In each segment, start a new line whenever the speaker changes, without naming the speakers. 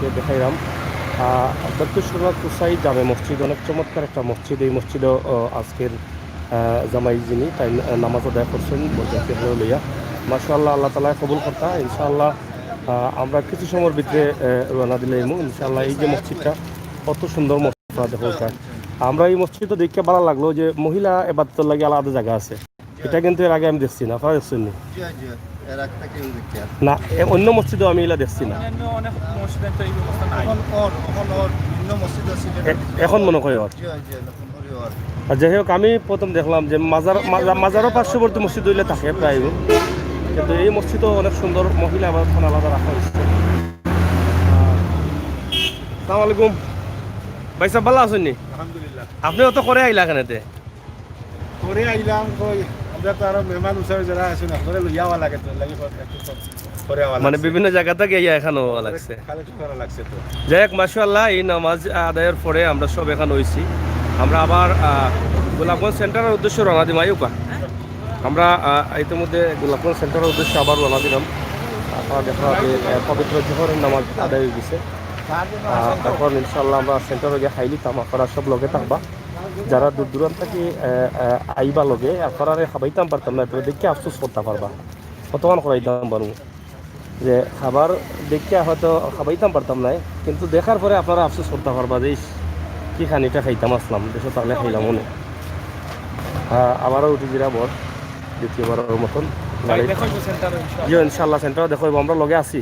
আপনাদের দেখাইলাম। দত্তেশ্বরনাথ কুসাই জামে মসজিদ অনেক চমৎকার একটা মসজিদ। এই মসজিদও আজকের জামাই যিনি তাই নামাজ আদায় করছেন বরযাত্রী লইয়া। মাশাআল্লাহ, আল্লাহ তাআলা কবুল করতা। ইনশাআল্লাহ আমরা কিছু সময়ের ভিতরে রওনা দিলে ইনশাআল্লাহ। এই যে মসজিদটা কত সুন্দর মসজিদ দেখা, আমরা এই মসজিদটা দেখতে ভালো লাগলো যে মহিলা এবাদতের লাগে আলাদা জায়গা আছে। এটা কিন্তু এর আগে আমি দেখছি না, আপনারা দেখছেন না? অন্য মসজিদও আমি এগুলা দেখছি না। এখন মনে হয় আর যাই হোক, আমি প্রথম দেখলাম যে মাজারও পার্শ্ববর্তী মসজিদ হইলে থাকে প্রায়, কিন্তু এই মসজিদও অনেক সুন্দর মহিলা আবাদখানা আলাদা রাখা হয়েছে। আসসালামু আলাইকুম ভাই সাহেব, ভালো আছেন নি?
আলহামদুলিল্লাহ।
আপনিও তো করে আইলা এখানেতে?
করে আইলাম কই, আমরা তো আরো মেহমান হিসাবে যারা আছেন আপনারা লইয়াওয়া লাগে তো লাগে করে আওয়া
মানে বিভিন্ন জায়গা থেকে ইয়া এখানেও লাগছে।
কালেক্ট করা লাগছে তো।
যাই হোক, মাশাআল্লাহ, এই নামাজ আদায়ের পরে আমরা সব এখানে হয়েছি। আমরা আবার গোলাপগঞ্জ সেন্টারের উদ্দেশ্যে রওনা দিম। আইউকা আমরা ইতিমধ্যে গোলাপগঞ্জ সেন্টারের উদ্দেশ্যে আবার রওনা দিলাম। আপনারা দেখা যে পবিত্র জোহরের নামাজ আদায় হয়ে গেছে। তারপর ইনশাল্লাহ আমরা সেন্টারে গিয়ে খাইলিতাম। আপনারা সব লগে থাকবা, যারা দূর দূরান্ত থেকে আইবা লগে আপনারা খাবাইতাম পারতাম না, দেখে আফসোস করতে পারবা। কতক্ষণ করাইতাম পারবো যে খাবার দেখে হয়তো খাবাইতাম পারতাম না, কিন্তু দেখার পরে আপনারা আফসোস করতে পারবা যে কি খানিটা খাইতাম আসলাম দেশে তাহলে খাইলাম মনে। আবারও উঠে জিরা বর দ্বিতীয়বারের মতন জি ইনশাল্লাহ সেন্টারে দেখো, আমরা লগে আছি।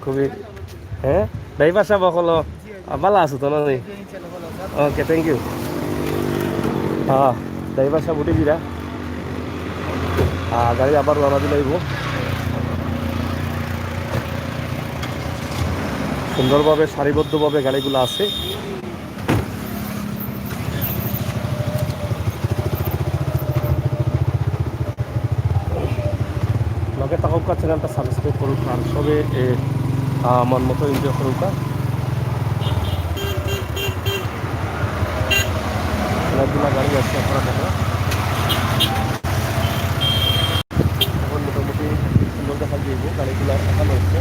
খুবই হ্যাঁ ড্রাইভার সাহেব সকল ভালো আছো তো না? ওকে, থ্যাংক ইউ। ড্রাইভার সাহেব উঠে দিরা, গাড়ি আবার রওনা দিলে সুন্দরভাবে সারিবদ্ধভাবে গাড়িগুলো আছে। লগে থাকুক, চ্যানেলটা সাবস্ক্রাইব করুক আর সবে মন মতো এনজয় করুক। অনেকগুলো গাড়ি আছে আপনারা দেখা, এখন মোটামুটি সুন্দর দেখা যাইব গাড়িগুলো এখানে হচ্ছে।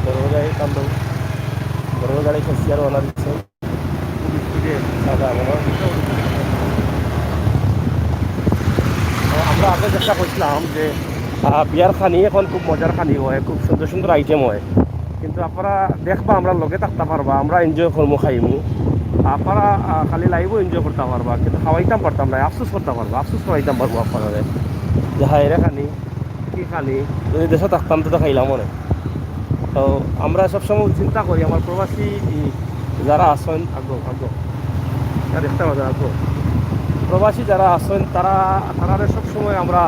বড় গাড়ি কান্দো, বড় গাড়ি খেলছি আর ওনার দিচ্ছে আমরা আগে চেষ্টা করছিলাম যে বিয়ার খানি এখন খুব মজার খানি হয়, খুব সুন্দর সুন্দর আইটেম হয়, কিন্তু আপনারা দেখবা আমরা লগে থাকতে পারবা, আমরা এনজয় করবো খাইমু, আপনারা খালি লাইভও এনজয় করতে পারবা, কিন্তু খাওয়াইতাম পারতাম না, আফসোস করতে পারবো, আফসোস করাইতাম পারবো আপনারা যে হ্যাঁ এরা খানি কি খানি, যদি দেশে থাকতাম তো খাইলাম মনে। তো আমরা সবসময় চিন্তা করি আমার প্রবাসী যারা আসেন দেখতে পাবেন প্রবাসী যারা আসেন তারা সবসময় আমরা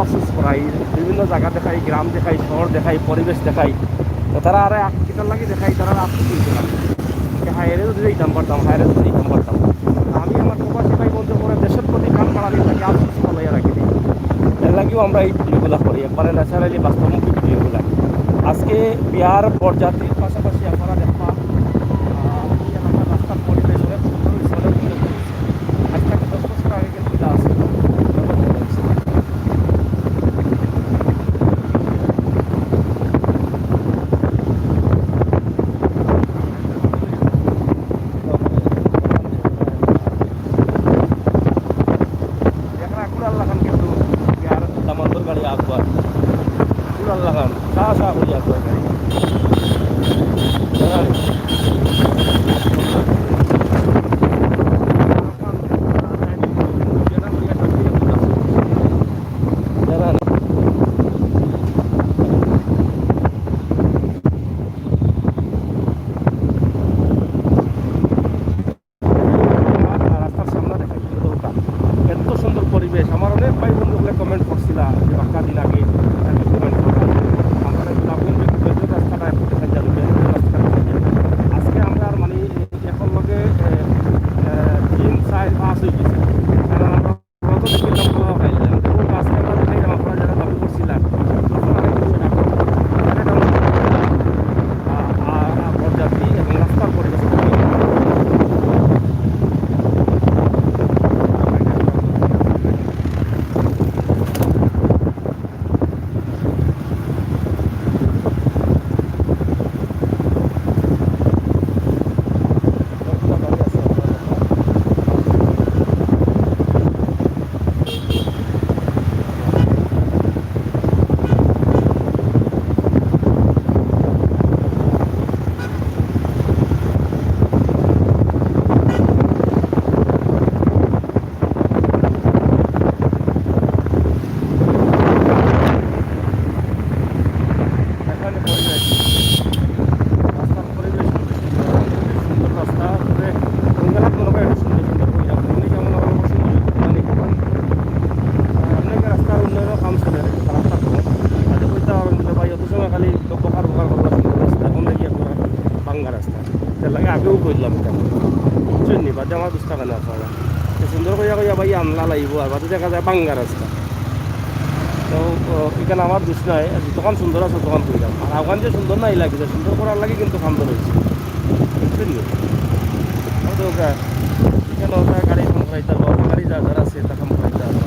আফসোস করাই, বিভিন্ন জায়গা দেখাই, গ্রাম দেখাই, শহর দেখাই, পরিবেশ দেখাই, তারা আর কিটার লাগে দেখাই, তারা আফসোস করতে লাগে হায়ারে যদি দিতাম পারতাম, হায়ারে যদি দিতাম পারতাম। আমি আমার প্রবাসী ভাই বলতে পরে দেশের প্রতি কান বাড়ালি তাকে আফসোস ফলাইয়া রাখি দিই। এর লাগেও আমরা এই ভিডিওগুলো করি, একবারে ন্যাচারালি বাস্তবমুখী ভিডিওগুলো। আজকে বিয়ার বরযাত্রীর পাশাপাশি আপনারা দেখবা রাস্তার পরিবেশ অনেক সুন্দর হয়েছে, অনেক উন্নত হয়েছে। আজ থেকে 10 বছর আগে কিন্তু এটা আছে। কিন্তু বিয়ার দামান্তর গাড়ি আসবার আল্লাহ খান সা করি আসবার গাড়ি কিনা চুন্নি বাদে আমার 20 টাকা না পাওয়া সুন্দর কইয়া কইয়া ভাই আমলা লাগবো আর বাদে দেখা যায় বাঙ্গা রাস্তা তো এখানে আমার দোষ নাই দোকান সুন্দর আছে দোকান কইলাম আর আফগান যে সুন্দর নাই লাগিছে সুন্দর করার লাগে কিন্তু সুন্দর হয়েছে বুঝছেন এখানে ওটা গাড়ি খাম খাইতে হবে গাড়ি যা যারা আছে তা খাম খাইতে হবে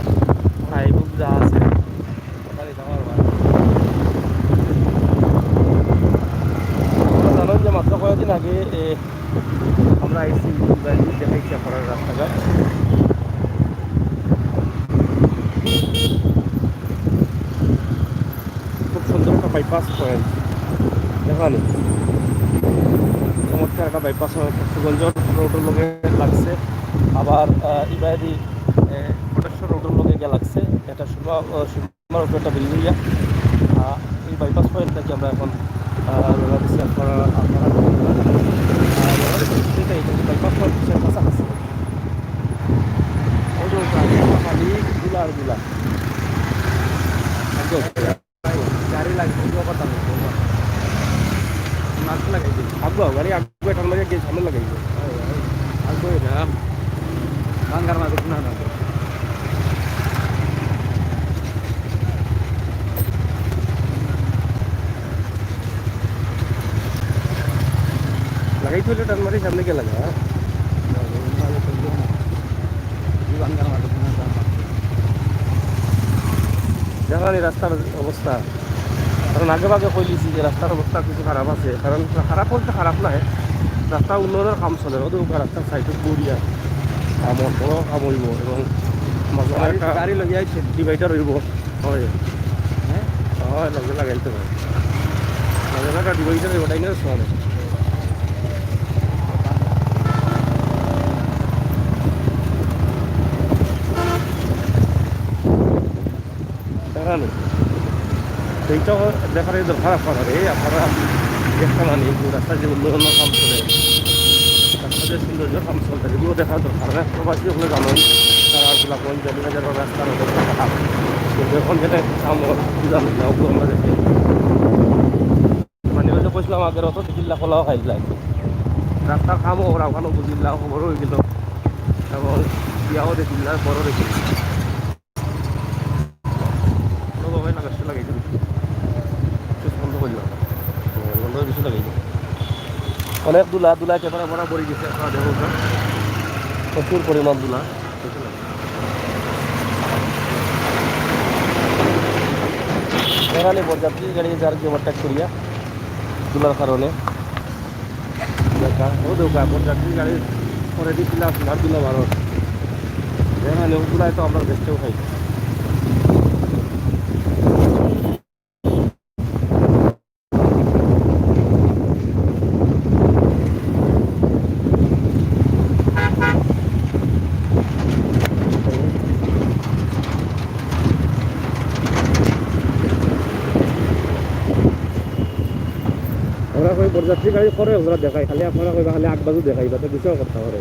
হাইবুক যা আছে গাড়ি যাওয়ার জানেন যে মাত্র কয়েকদিন আগে আমরা আইসি দেখাইছি আপনার রাস্তাঘাট খুব সুন্দর একটা বাইপাস পয়েন্ট দেখানি চমৎকার একটা বাইপাস সুগঞ্জ রোডের লগে লাগছে আবার ইবাদি কোটেশ্বর রোডের লগে গিয়ে লাগছে এটা সুমার উপরে একটা বিল্ডিং এই বাইপাস পয়েন্ট থেকে আমরা এখন রোলা দিচ্ছি আপনারা বাইপাস পয়েন্ট কাছাকাছি খালি গুলা আর গুলা গাড়ি লাগবে কথা মাছ লাগাই দিই আগো গাড়ি আগো এটার মাঝে গিয়ে সামনে লাগাই দিই আগো এটা বাঙ্গার মাঝে না না লাগাই থইলে টান মারি সামনে গিয়ে লাগা বাঙ্গার মাঝে দেখা নেই রাস্তার অবস্থা কারণ আগে ভাগে কইলিছি যে রাস্তার অবস্থা কিছু খারাপ আছে কারণ খারাপ বলতে খারাপ নাই রাস্তা উন্নয়নের কাম চলে ওদের রাস্তার সাইডে বড়িয়া কামর বড় কাম হইব এবং গাড়ি লগে আইছে ডিভাইডার হইব হয় হ্যাঁ হয় লগে লাগাইতে হবে লগে লাগা ডিভাইডার হইব তাই না শোনে দেখা নেই সেইটাও দেখার দরকার আপনার আপনারা দেখতে মানি রাস্তা যে উন্নয়নের কাম চলে রাস্তা যে সৌন্দর্য কাম চলতে এগুলো দেখার দরকার না প্রবাসী হলে জানেন তারা গোলাপগঞ্জ জালিবাজার রাস্তার অবস্থা খারাপ কিন্তু এখন যেটা কাম বুঝানো না ওগুলো আমরা দেখি মানে হয়তো কইছিলাম আগের অত জিল্লা খোলাও খাইলাম রাস্তার কামও ওরা ওখানেও বুঝিল্লা খবরও হয়ে গেল এবং বিয়াও দেখিল্লা বড় দেখি অনেক দুলা দুলা ক্যামেরা ভরা পড়ে গেছে আপনারা দেখুন প্রচুর পরিমাণ দুলা এখানে বরযাত্রী গাড়ি যার কি ওভারটেক করিয়া দুলার কারণে ও দেখা বরযাত্রী গাড়ি পরে দিয়েছিলাম আর দুলা ভারত এখানে দুলায় তো আমরা বেচতেও খাই বরযাত্রী গাড়ি করে ওরা দেখাই খালি আপনারা কইবা খালি আগবাজু দেখাই তাতে বিষয় কথা করে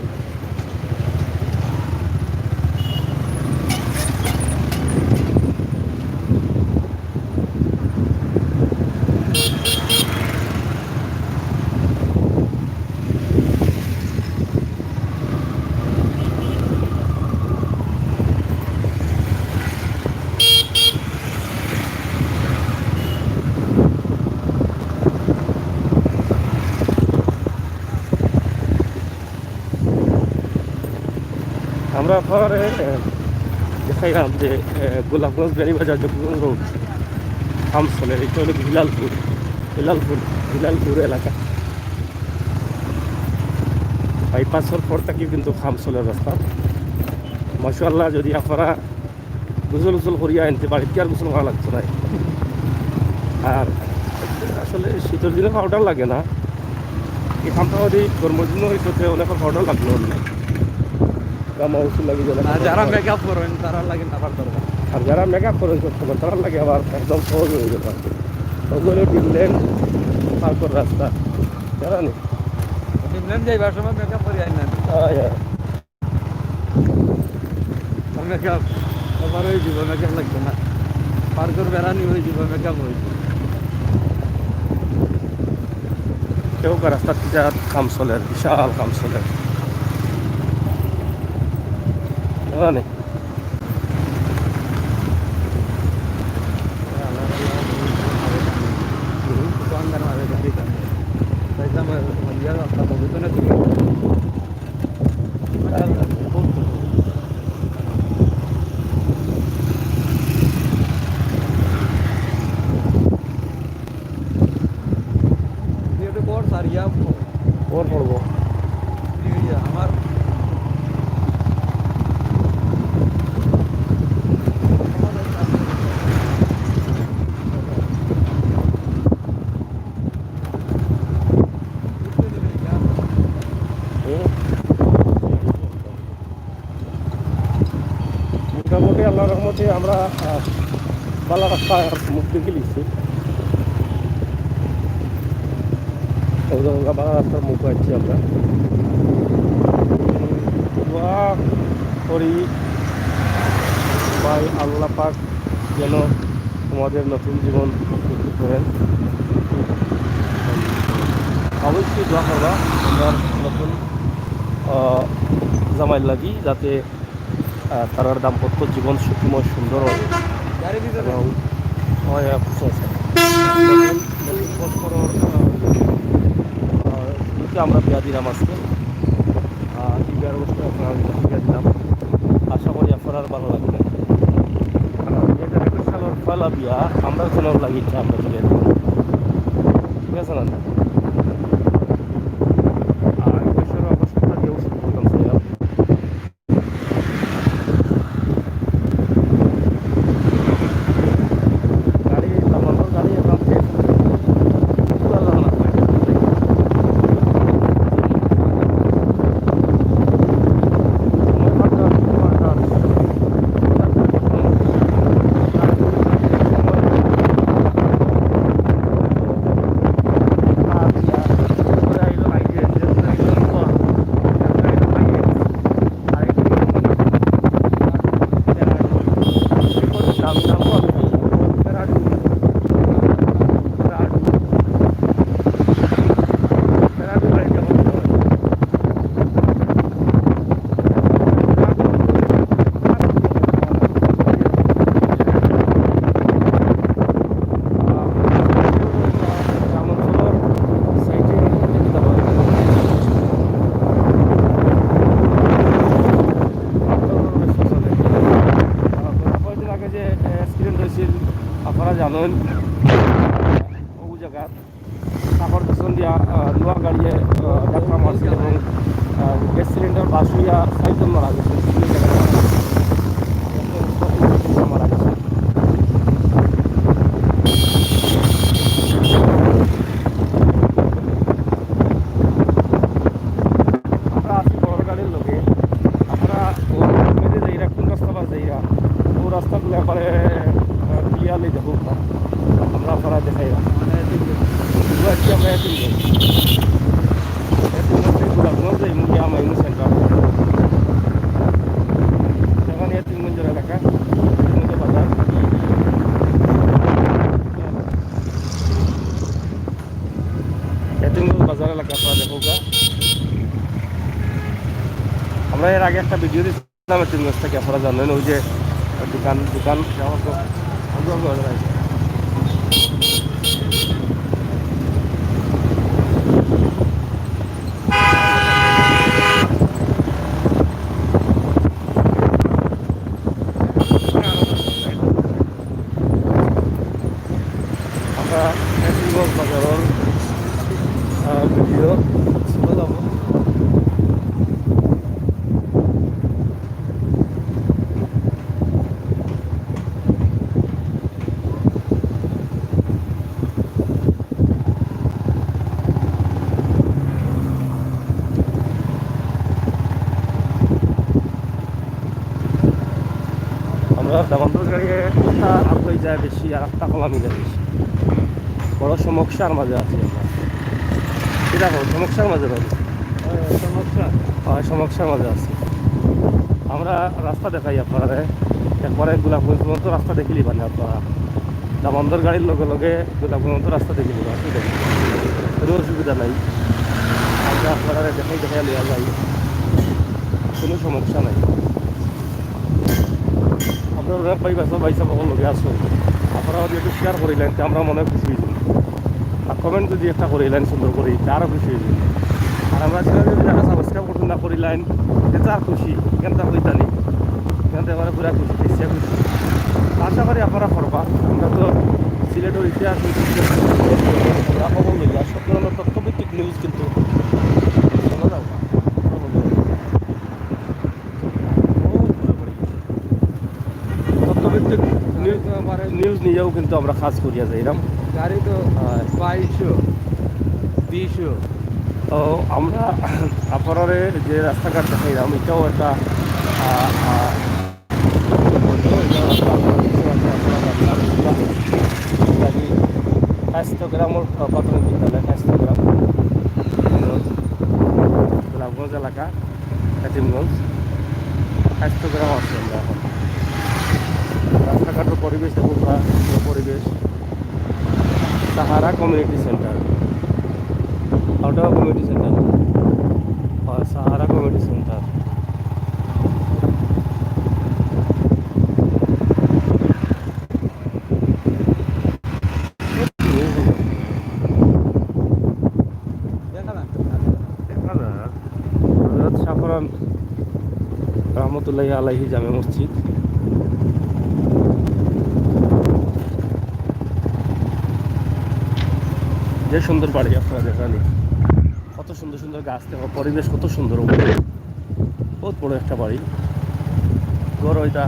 আমরা পরে দেখাইলাম যে গোলাপগঞ্জ বেড়িবাজার যে রোড আমসলের এটা হলো হিলালপুর এলাকা বাইপাসের পর থেকে কিন্তু খামসলের রাস্তা মাশাআল্লাহ যদি আপনারা গোসল উসল করিয়া আনতে বাড়িতে আর গোসল করা লাগতো না আর আসলে শীতের দিনে পাউডার লাগে না এই খামটা যদি গরমের দিনও হইতে অনেকের পাউডার লাগলো না যারা মেকআপ করেন তারা লাগে আবার দরকার আর যারা মেকআপ করেন সবসময় তারা লাগে আবার একদম সহজ হয়ে যেতে পারে ওগুলো ডিমলেন তারপর রাস্তা জানা নেই ডিমলেন যাইবার সময় মেকআপ করে আই না মেকআপ আবার ওই জীব মেকআপ লাগতো না পার্কের বেড়ানি হয়ে জীব মেকআপ হয়েছে কেউ রাস্তার বিরাট কাম চলে, বিশাল কাম চলে জানি। ওর পড়বো
আমার
মোটামুটি আল্লাহ রহমতে আমরা বালা রাস্তা মুখ দেখে লিখছি, বালা রাস্তার মুখ আছি আমরা। দোয়া করি ভাই আল্লাহ পাক যেন তোমাদের নতুন জীবন শুরু করেন। অবশ্যই দোয়া করবা আমরা নতুন জামাই লাগি, যাতে তার দাম্পত্য জীবন সুখময় সুন্দর হয় এবং নতুন বছরের শুরুতে আমরা বিয়া দিলাম আজকে। এই বিয়ার অবস্থায় আপনারা বিয়া দিলাম, আশা করি আপনার ভালো লাগবে। এটা একটা সাগর ফলা বিয়া, আমরা কোনো লাগিয়েছি আমরা বিয়ে দিলাম, ঠিক আছে না? আর এই বছর অবস্থাটা দিয়েও শুরু করতাম ছিলাম। গাড়ি আমার গাড়ি এখন আপনারা জানেন ও জায়গা তারপর পিছন দিয়া লোয়া গাড়িয়ে ধাক্কা মারছে এবং গ্যাস সিলিন্ডার বাস হইয়া সাইকেল মারা গেছে, মারা গেছে। আমরা আছি বড় গাড়ির লোকে, আমরা মেয়েদের যাইরা কোন রাস্তা বা যাইরা ও রাস্তাগুলো একবারে ক্লিয়ারলি দেখুক না, আমরা আপনারা দেখাই মানে আজকে আমরা গোলাপগঞ্জ এই মুখে আমাইনু সেন্টার, সেখানে তিনগঞ্জের এলাকা তিনগঞ্জ বাজার। তিনগঞ্জ বাজার এলাকা আপনারা দেখুক। আমরা এর আগে একটা ভিডিও দিচ্ছিলাম তিনগঞ্জ থেকে, আপনারা জানেন ওই যে দোকান দোকান আমরা বাজারের ভিডিও শুনে যাব। আমরা দামোদর গাড়িয়ে আগে যায় বেশি আর একটা কলামি যায় বেশি, বড় সমস্যার মাঝে আছি আমরা। এটা বড় সমস্যার মাঝে রয়েছে, সমস্যার মাঝে আছি আমরা। রাস্তা দেখাই আপনারা, একবারে গোলাপগঞ্জ পর্যন্ত রাস্তা দেখিলি মানে আপনারা দামোদর গাড়ির লগে লগে গোলাপগঞ্জ রাস্তা দেখিলি। কোনো অসুবিধা নাই আমরা আপনারা দেখাই দেখাই লওয়া যাই কোনো সমস্যা নাই আপনার অনেক ভাই বাসা বাইসা সকল লগে আসো আপনারা যদি একটু শেয়ার করিলেন তো আমরা মনে খুশি হয়েছি আর কমেন্ট যদি একটা করিলেন সুন্দর করে আরও খুশি হয়েছি আর আমরা চ্যানেল যদি যারা সাবস্ক্রাইব করতে না করিলেন এটা আর খুশি কেনটা হইতানি কেনটা আমরা পুরা খুশি বেশি খুশি আশা করি আপনারা করবা আমরা তো সিলেটের ইতিহাস আমরা খবর লইয়া সব ধরনের তথ্যভিত্তিক নিউজ কিন্তু শোনা যাও তথ্যভিত্তিক নিউজ নিয়েও কিন্তু আমরা কাজ করিয়া যাই এরকম
গাড়ি তো 2200 200
তো আমরা আপনার যে রাস্তাঘাট দেখাইলাম এটাও একটা স্বাস্থ্যগ্রামের প্রাথমিক বিদ্যালয় স্বাস্থ্যগ্রাম গোলাপগঞ্জ এলাকা কাটিমগঞ্জ স্বাস্থ্যগ্রাম আছে আমরা এখন রাস্তাঘাটের পরিবেশ এবং পরিবেশ সাহারা কমিউনিটি সেন্টার ওটাও কমিউনিটি সেন্টার হয় সাহারা কমিউনিটি সেন্টার হযরত শাহরান রহমতুল্লাহি আলাইহি জামে মসজিদ যে সুন্দর বাড়ি আপনারা দেখানি কত সুন্দর সুন্দর গাছ দেখো পরিবেশ কত সুন্দর বহুত বড় একটা বাড়ি ঘর ওইটা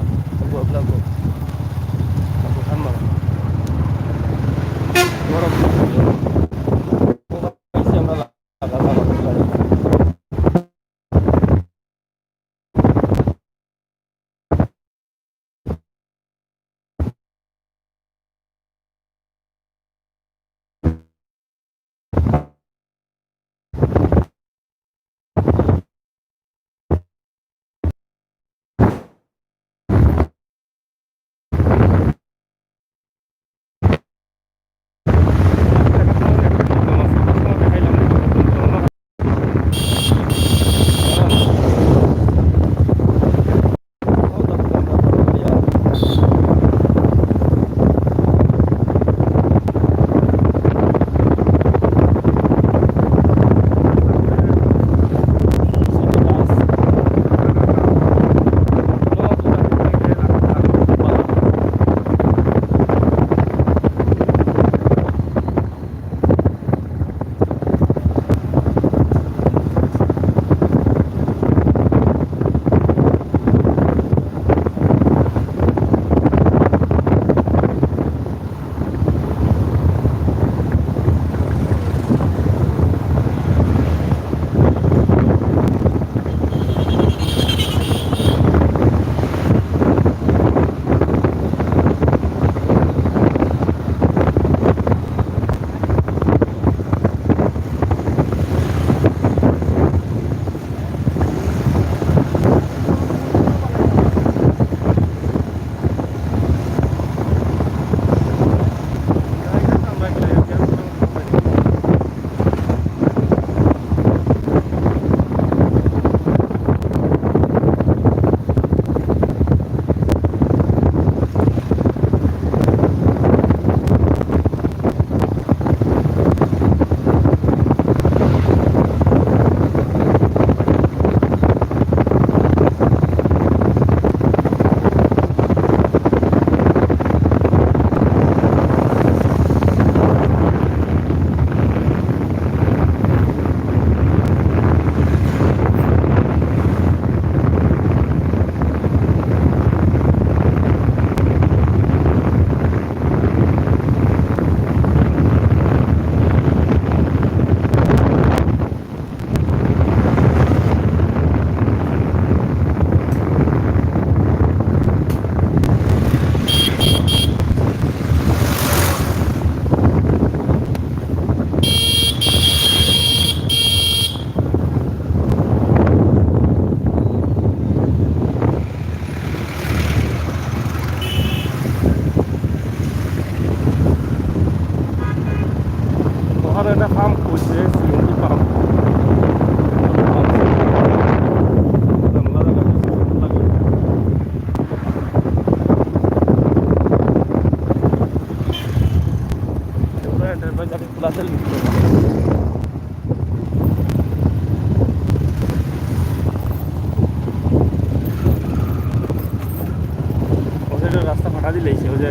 দিলেইছে ওই যে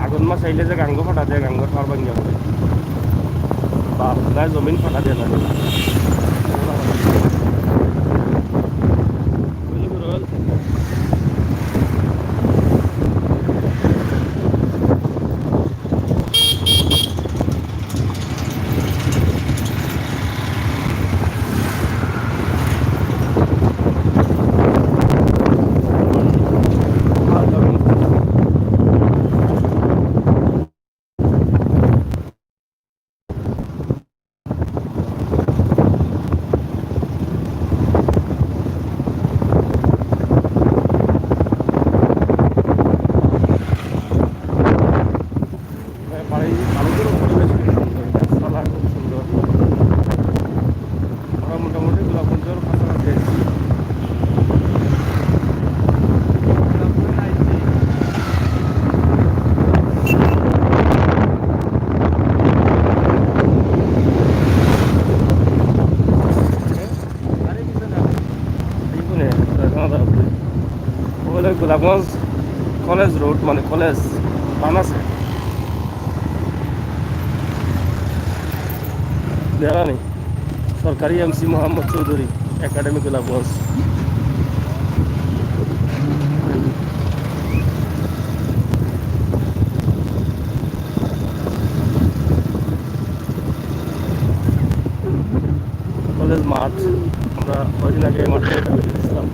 আগুন মাছ আইলে যে গাঙ্গ ফাটা দেয় গাঙ্গ ঠার ভাঙিয়া পড়ে বা গায়ে জমিন ফাটা দিয়ে লাগে বাড়িগুলো পরিবেশ খুব সুন্দর গাছপালা খুব সুন্দর আমরা মোটামুটি গোলাপগঞ্জের কাছাকাছি এসেছি গোলাপগঞ্জ কলেজ রোড মানে কলেজ বান আছে দেখা নেই সরকারি MC Mohammad Chowdhury academy Golapganj college মাঠ আমরা কদিন আগে মাঠে গেছিলাম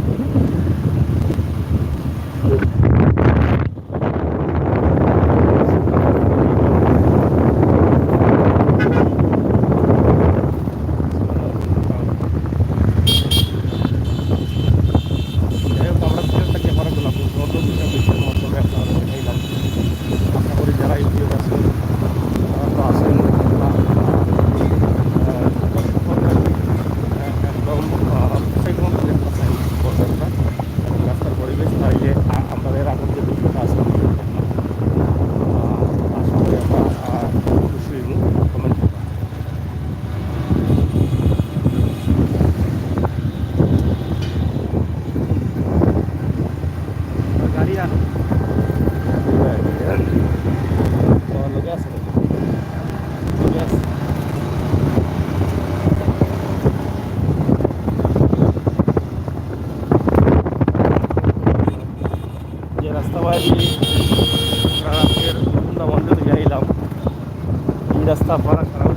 রাস্তা ভাড়া খারাপ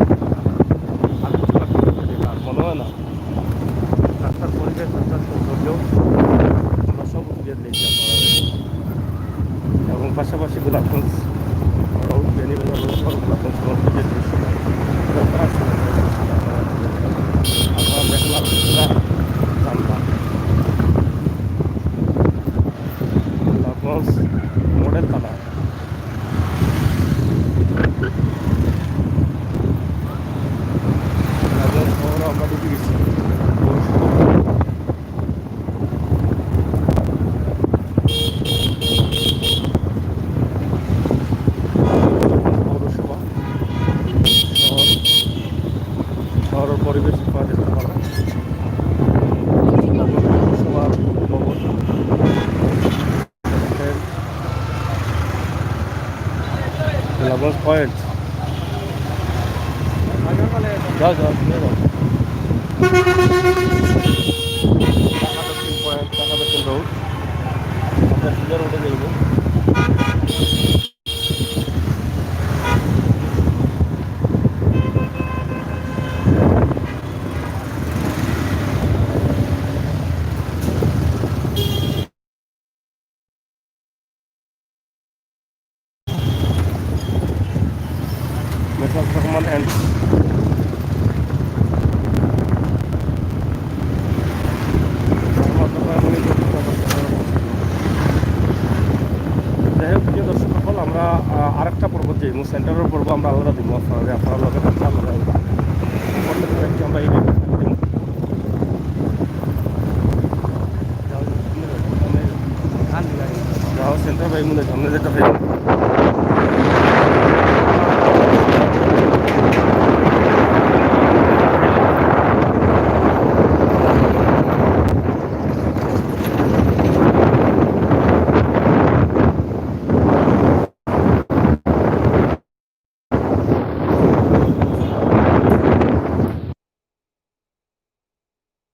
আর কিছু আর মনে হয় না রাস্তার পরিবেশ রাস্তার সৌন্দর্য আমরা সব উঠিয়ে দিয়েছি এবং পাশাপাশি গোলাপগঞ্জ বেনিবাজার গোলাপগঞ্জ সমস্ত দৃশ্য আমরা দেখলাম জানতাম গোলাপগঞ্জ মডেল থানা আমরা ঢুকে গেছি পৌরসভা শহরের পরিবেশ পাওয়া যেতে পারে পৌরসভার ভবন গোলাপগঞ্জ পয়েন্ট যাও যাও টাকা দক্ষিণ পয়েন্ট টাকা দক্ষিণ রোড আমরা সোজা রোডে যাইব মেসাজ রহমান অ্যান্ড যাই হোক প্রিয় দর্শক সকল আমরা আরেকটা পর্ব যে সেন্টারের পর্ব আমরা আলাদা দিব আপনারা আপনারা লগে থাকতে আলাদা আমরা এই সেন্টার ভাই মনে সামনে যেটা